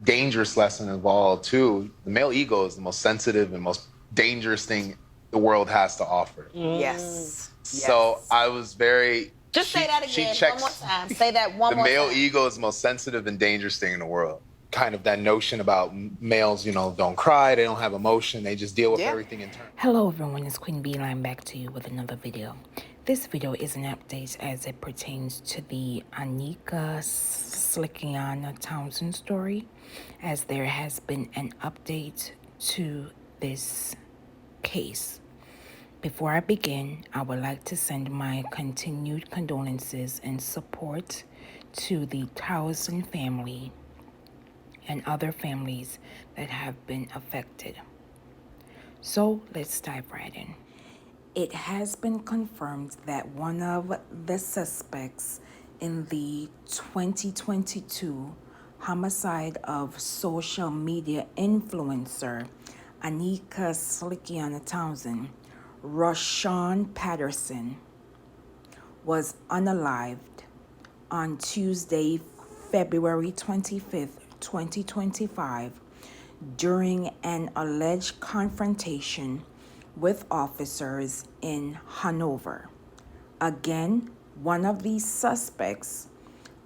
dangerous lesson of all, too. The male ego is the most sensitive and most dangerous thing the world has to offer. Yes. So I was very... Just say that again one more time. Say that one more time. The male ego is the most sensitive and dangerous thing in the world. Kind of that notion about males, you know, don't cry, they don't have emotion, they just deal with everything in turn. Hello everyone, it's QueenVLionz back to you with another video. This video is an update as it pertains to the Aneka Slickianna Townsend story, as there has been an update to this case. Before I begin, I would like to send my continued condolences and support to the Townsend family and other families that have been affected. So let's dive right in. It has been confirmed that one of the suspects in the 2022 homicide of social media influencer Aneka Slickianna Townsend, Rashawn Patterson, was unalived on Tuesday, February 25th, 2025, during an alleged confrontation with officers in Hanover. Again, one of these suspects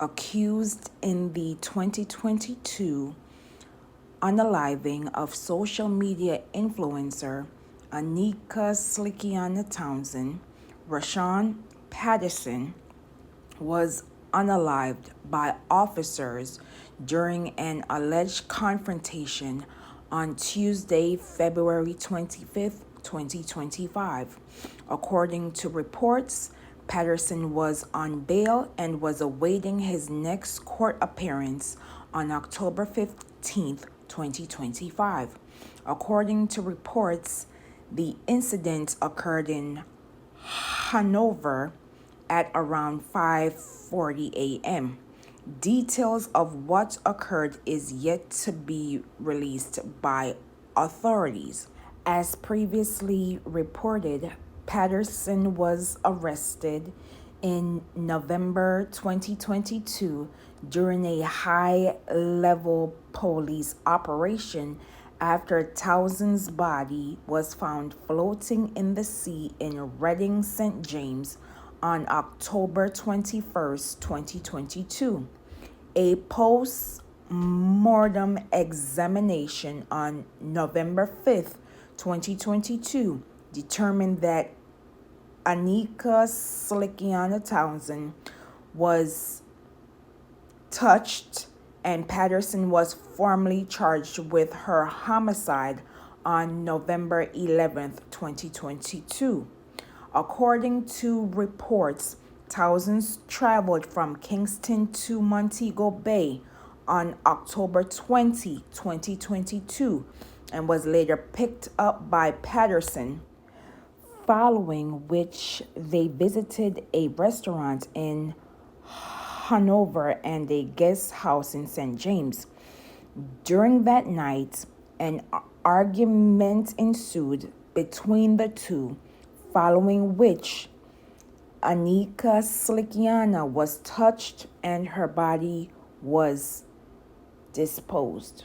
accused in the 2022 unaliving of social media influencer Aneka Slickianna Townsend, Rashawn Patterson, was unalived by officers during an alleged confrontation on Tuesday, February 25th, 2025. According to reports, Patterson was on bail and was awaiting his next court appearance on October 15th, 2025. According to reports, the incident occurred in Hanover at around 5:40 a.m. Details of what occurred is yet to be released by authorities. As previously reported, Patterson was arrested in November 2022 during a high-level police operation after Townsend's body was found floating in the sea in Reading, St. James on October 21st, 2022. A post-mortem examination on November 5th, 2022 determined that Aneka Slickianna Townsend was touched and Patterson was formally charged with her homicide on November 11th, 2022. According to reports, Townsend traveled from Kingston to Montego Bay on October 20, 2022, and was later picked up by Patterson, following which they visited a restaurant in Hanover and a guest house in St. James. During that night, an argument ensued between the two, following which Aneka Slickianna was touched and her body was disposed.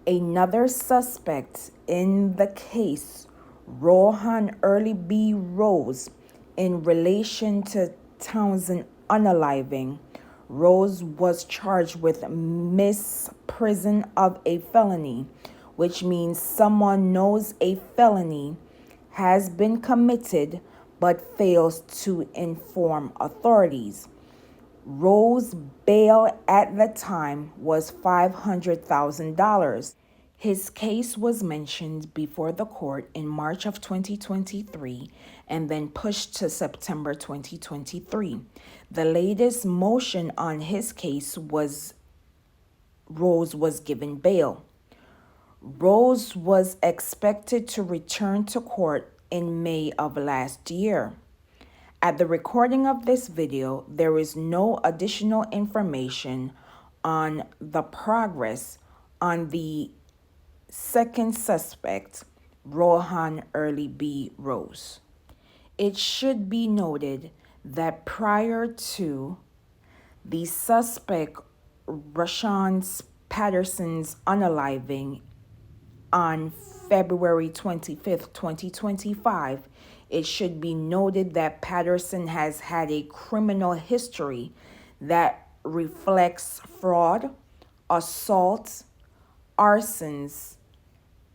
Another suspect in the case, Rohan Early B. Rose, in relation to Townsend unaliving, Rose was charged with misprision of a felony, which means someone knows a felony has been committed but fails to inform authorities. Rose's bail at the time was $500,000. His case was mentioned before the court in March of 2023 and then pushed to September 2023. The latest motion on his case was Rose was given bail. Rose was expected to return to court in May of last year. At the recording of this video, there is no additional information on the progress on the second suspect, Rohan Early B. Rose. It should be noted that prior to the suspect Rashawn's Patterson's unaliving on February 25th, 2025, it should be noted that Patterson has had a criminal history that reflects fraud, assault, arsons,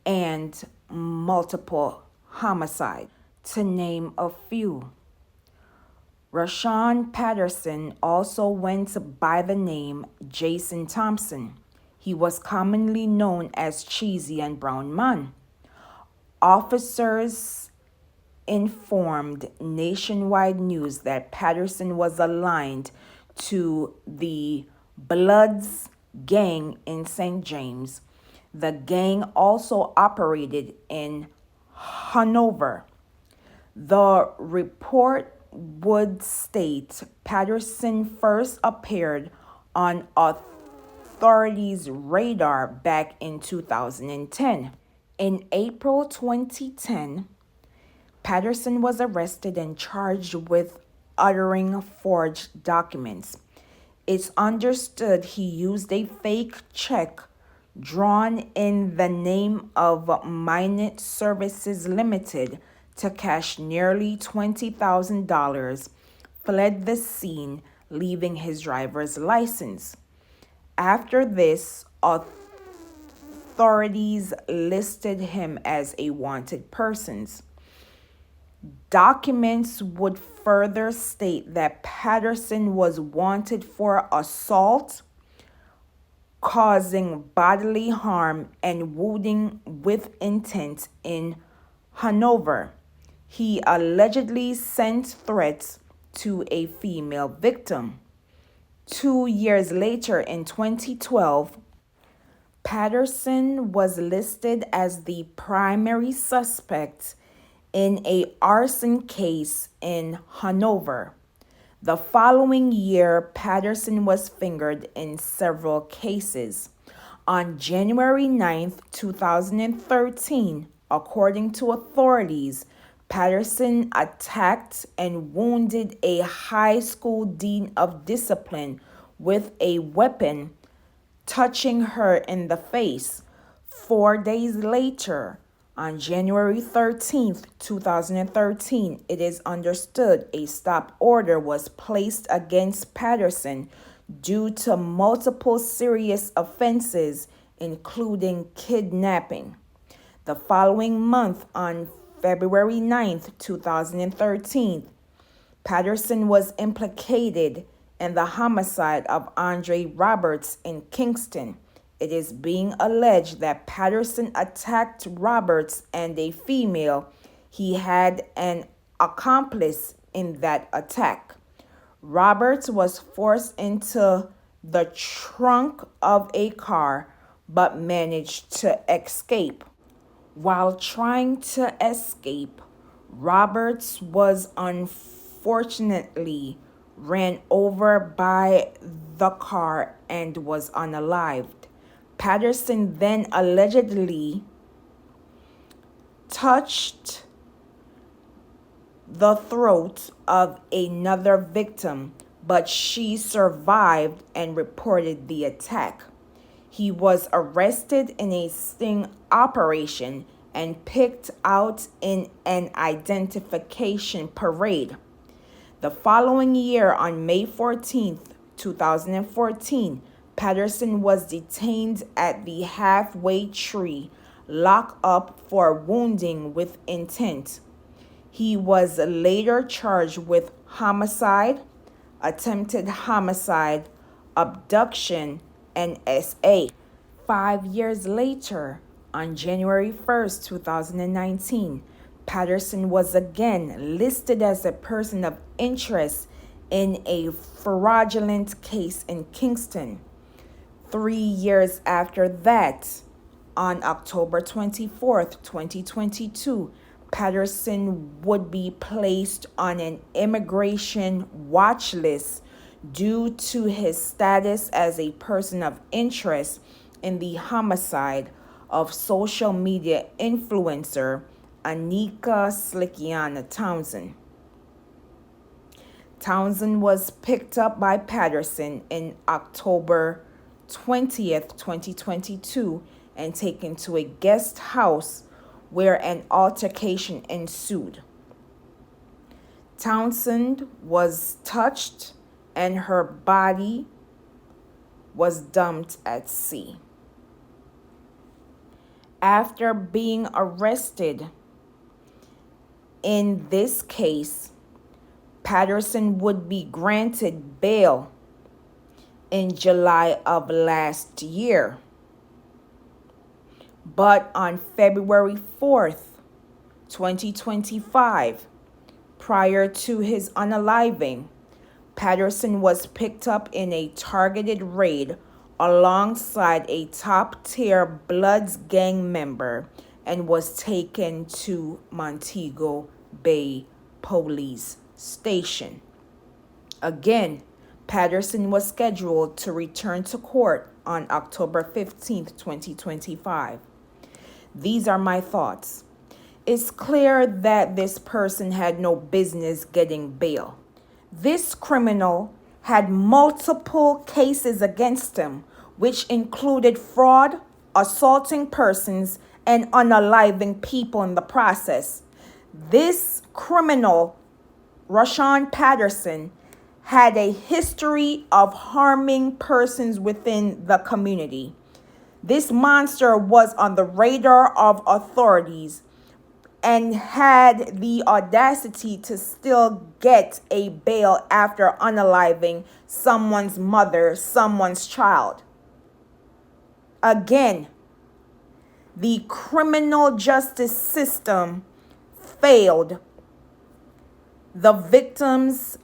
and multiple homicide, to name a few. Rashawn Patterson also went by the name Jason Thompson. He was commonly known as Cheesy and Brown Man. Officers informed Nationwide News that Patterson was aligned to the Bloods gang in St. James. The gang also operated in Hanover. The report would state Patterson first appeared on authorities' radar back in 2010. In April 2010, Patterson was arrested and charged with uttering forged documents. It's understood he used a fake check drawn in the name of Minute Services Limited to cash nearly $20,000, fled the scene, leaving his driver's license. After this, authorities listed him as a wanted person. Documents would further state that Patterson was wanted for assault, causing bodily harm, and wounding with intent in Hanover. He allegedly sent threats to a female victim. 2 years later, in 2012, Patterson was listed as the primary suspect in an arson case in Hanover. The following year, Patterson was fingered in several cases. On January 9th, 2013, according to authorities, Patterson attacked and wounded a high school dean of discipline with a weapon, touching her in the face. 4 days later, on January 13th, 2013, it is understood a stop order was placed against Patterson due to multiple serious offenses, including kidnapping. The following month, on February 9th, 2013, Patterson was implicated in the homicide of Andre Roberts in Kingston. It is being alleged that Patterson attacked Roberts and a female. He had an accomplice in that attack. Roberts was forced into the trunk of a car but managed to escape. While trying to escape, Roberts was unfortunately ran over by the car and was unalived. Patterson then allegedly touched the throat of another victim, but she survived and reported the attack. He was arrested in a sting operation and picked out in an identification parade. The following year, on May 14th, 2014, Patterson was detained at the Halfway Tree lockup for wounding with intent. He was later charged with homicide, attempted homicide, abduction, and SA. 5 years later, on January 1st, 2019, Patterson was again listed as a person of interest in a fraudulent case in Kingston. 3 years after that, on October 24th, 2022, Patterson would be placed on an immigration watch list due to his status as a person of interest in the homicide of social media influencer Aneka Slickianna Townsend. Townsend was picked up by Patterson in October 20th, 2022, and taken to a guest house where an altercation ensued. Townsend was touched and her body was dumped at sea. After being arrested in this case, Patterson would be granted bail in July of last year. But on February 4th, 2025, prior to his unaliving, Patterson was picked up in a targeted raid alongside a top-tier Bloods gang member and was taken to Montego Bay Police Station. Again, Patterson was scheduled to return to court on October 15th, 2025. These are my thoughts. It's clear that this person had no business getting bail. This criminal had multiple cases against him, which included fraud, assaulting persons, and unaliving people in the process. This criminal, Rashawn Patterson, had a history of harming persons within the community. This monster was on the radar of authorities and had the audacity to still get a bail after unaliving someone's mother, someone's child. Again, the criminal justice system failed the victims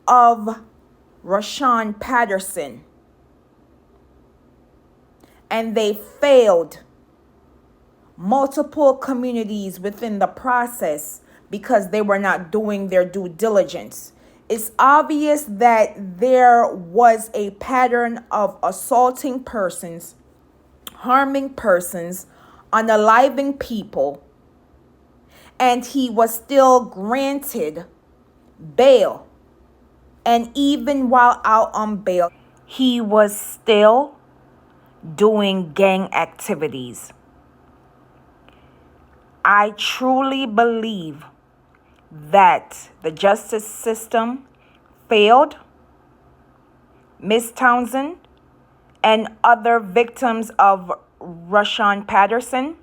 of Rashawn Patterson, and they failed multiple communities within the process because they were not doing their due diligence. It's obvious that there was a pattern of assaulting persons, harming persons, unaliving people, and he was still granted bail. And even while out on bail, he was still doing gang activities. I truly believe that the justice system failed Miss Townsend and other victims of Rashawn Patterson.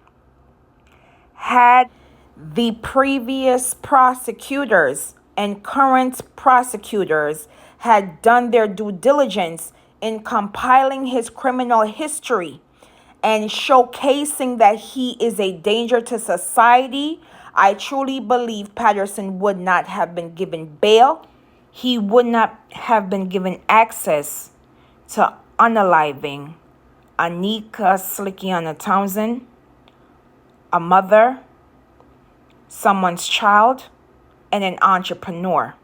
Had the previous prosecutors and current prosecutors had done their due diligence in compiling his criminal history and showcasing that he is a danger to society, I truly believe Patterson would not have been given bail. He would not have been given access to unaliving Aneka Slickianna Townsend, a mother, someone's child, and an entrepreneur.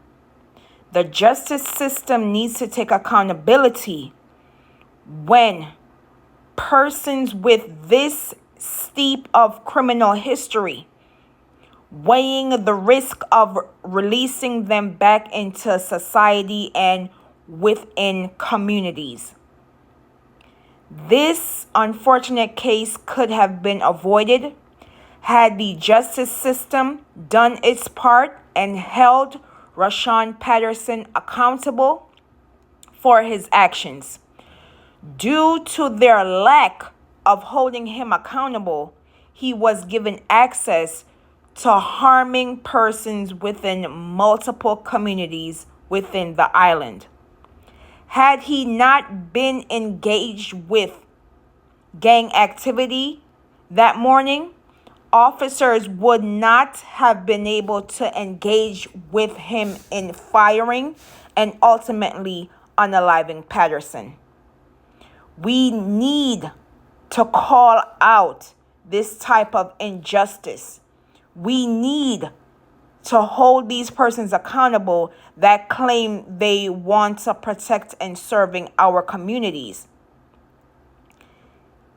The justice system needs to take accountability when persons with this steep of criminal history, weighing the risk of releasing them back into society and within communities. This unfortunate case could have been avoided had the justice system done its part and held Rashawn Patterson accountable for his actions. Due to their lack of holding him accountable, he was given access to harming persons within multiple communities within the island. Had he not been engaged with gang activity that morning, officers would not have been able to engage with him in firing and ultimately unaliving Patterson. We need to call out this type of injustice. We need to hold these persons accountable that claim they want to protect and serving our communities.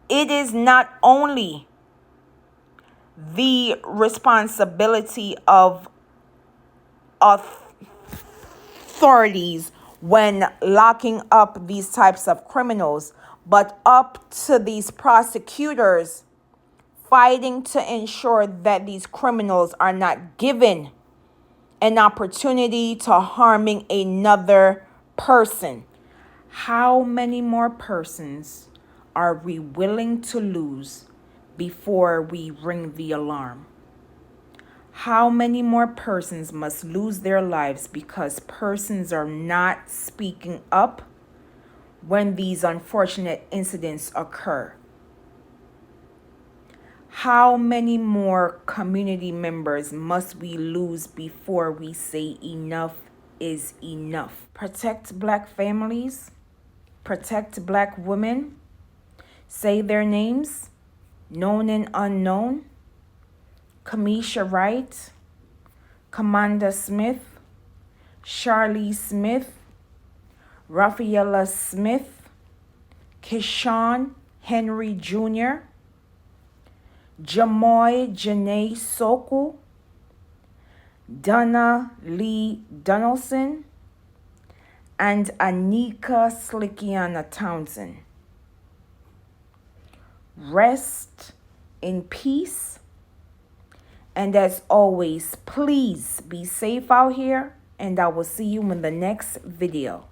It is not only the responsibility of authorities when locking up these types of criminals, but up to these prosecutors fighting to ensure that these criminals are not given an opportunity to harming another person. How many more persons are we willing to lose before we ring the alarm? How many more persons must lose their lives because persons are not speaking up when these unfortunate incidents occur? How many more community members must we lose before we say enough is enough? Protect Black families, protect Black women, say their names, known and unknown. Kamisha Wright, Commander Smith, Charlie Smith, Rafaela Smith, Keshawn Henry Jr., Jimoy Janay Suckoo, Donna Lee Donaldson, and Aneka Slickianna Townsend. Rest in peace. And as always, please be safe out here, and I will see you in the next video.